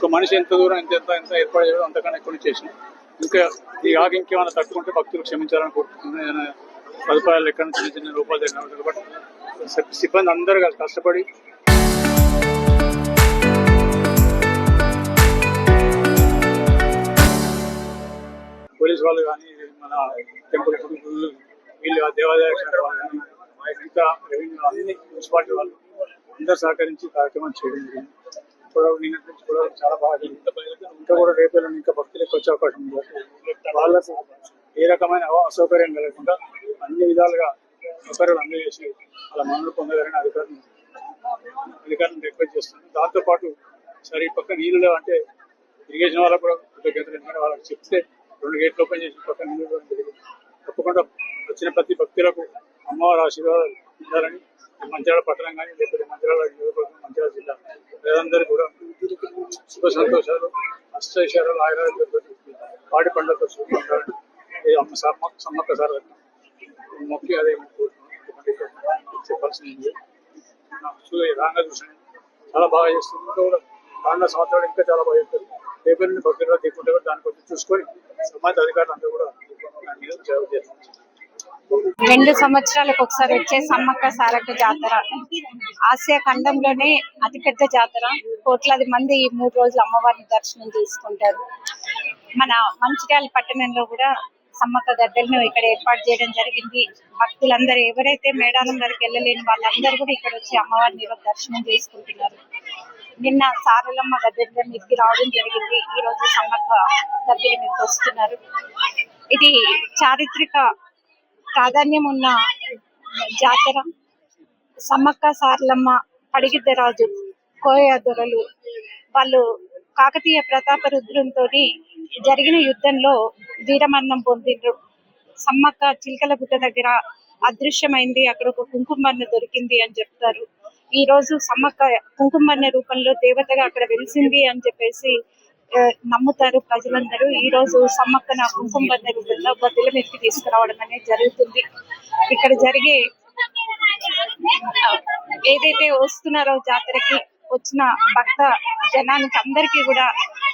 ఒక మనిషి ఎంత దూరం ఎంత ఏర్పాటు చేయడం అంతకన్నా ఎక్కువ చేసినాం. ఇంకా ఈ ఆగి ఇంకేమైనా తట్టుకుంటే భక్తులు క్షమించాలని కోరుకుంటున్నాను. సదుపాయాలు ఎక్కడ చిన్న చిన్న రూపాయలు జరిగిన బట్ సిబ్బంది అందరూ కష్టపడి పోలీసు వాళ్ళు కానీ మన టెంపుల్ వీళ్ళు దేవాదాయ శాఖ వాళ్ళు కానీ ఇంకా రెవెన్యూ అన్ని మున్సిపాలిటీ వాళ్ళు అందరూ సహకరించి కార్యక్రమం చేయడం జరిగింది. కూడా నిన్నటి నుంచి కూడా చాలా బాగా ఇంకా కూడా రేపు ఇంకా భక్తులకు వచ్చే అవకాశం ఉంది. వాళ్ళకు ఏ రకమైన అసౌకర్యం కలగకుండా అన్ని విధాలుగా సౌకర్యాలు అందజేసి వాళ్ళ మనలు పొందగలని అధికారులను రిక్వెస్ట్ చేస్తున్నాను. దాంతోపాటు సరే ఈ పక్క నీళ్ళు అంటే ఇరిగేషన్ వాళ్ళకు కూడా కృతజ్ఞతలు. ఎందుకంటే వాళ్ళకి చెప్తే 2 గేట్లు ఓపెన్ చేసి పక్క నీళ్ళు జరిగింది. తప్పకుండా వచ్చిన ప్రతి భక్తులకు అమ్మవారి ఆశీర్వాదాలు ఉండాలని మంచిర్యాల పట్టణం కానీ లేకపోతే మంచిర్యాల మంచిర్యాల జిల్లా ప్రజలందరూ కూడా శుభ సంతోషాలు అష్టైశ్వర్యాలు ఆయుర్వేద పాడి పండ్లతో చూడాలని సమ్మక్క సార్ మొక్కి అదే చెప్పాల్సింది. రాంగా చూసాను చాలా బాగా చేస్తుంది. ఇంకా కూడా రానున్న సంవత్సరాలు ఇంకా చాలా బాగా చేస్తారు. రేపు నుండి భక్తులుగా తీసుకుంటే కూడా దాని కొంచెం చూసుకొని సంబంధిత అధికారులు అందరూ కూడా దాని మీద సేవ చేస్తారు. 2 సంవత్సరాలకు ఒకసారి వచ్చే సమ్మక్క సారక్క జాతర ఆసియా ఖండంలోనే అతిపెద్ద జాతర. కోట్లాది మంది ఈ 3 రోజులు అమ్మవారిని దర్శనం చేసుకుంటారు. మన మంచిర్యాల పట్టణంలో కూడా సమ్మక్క గద్దెలను ఇక్కడ ఏర్పాటు చేయడం జరిగింది. భక్తులందరూ ఎవరైతే మేడారం వరకు వెళ్ళలేని వాళ్ళందరూ కూడా ఇక్కడ వచ్చి అమ్మవారిని దర్శనం చేసుకుంటున్నారు. నిన్న సారలమ్మ గద్దెల మీదకి రావడం జరిగింది. ఈ రోజు సమ్మక్క గద్దెల మీదకి వస్తున్నారు. ఇది చారిత్రక ప్రాధాన్యం ఉన్న జాతర. సమ్మక్క సారలమ్మ, పడిగిద్దరాజు, కోయ దొరలు వాళ్ళు కాకతీయ ప్రతాప రుద్రంతో జరిగిన యుద్ధంలో వీరమరణం పొందిండ్రు. సమ్మక్క చిలకల గుట్ట దగ్గర అదృశ్యమైంది. అక్కడ ఒక కుంకుమన్న దొరికింది అని చెప్తారు. ఈ రోజు సమ్మక్క కుంకుమన్న రూపంలో దేవతగా అక్కడ వెలిసింది అని చెప్పేసి నమ్ముతారు ప్రజలందరూ. ఈ రోజు సమ్మక్కన కుంకుమన్న రూపంలో గద్దెల మీదకి తీసుకురావడం అనేది జరుగుతుంది. ఇక్కడ జరిగే ఏదైతే వస్తున్నారో జాతరకి వచ్చిన భక్త జనానికి అందరికీ కూడా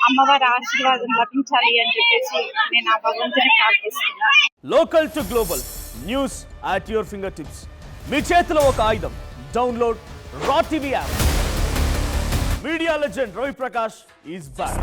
అమ్మవారి ఆశీర్వాదం లభించాలి అని చెప్పేసి నేను ఆ భగవంతుని ప్రార్థిస్తున్నా. Local to global news at your finger tips. మీ చేతిలో ఒక ఆయుధం. Download raw TV app. Media legend Ravi Prakash is back.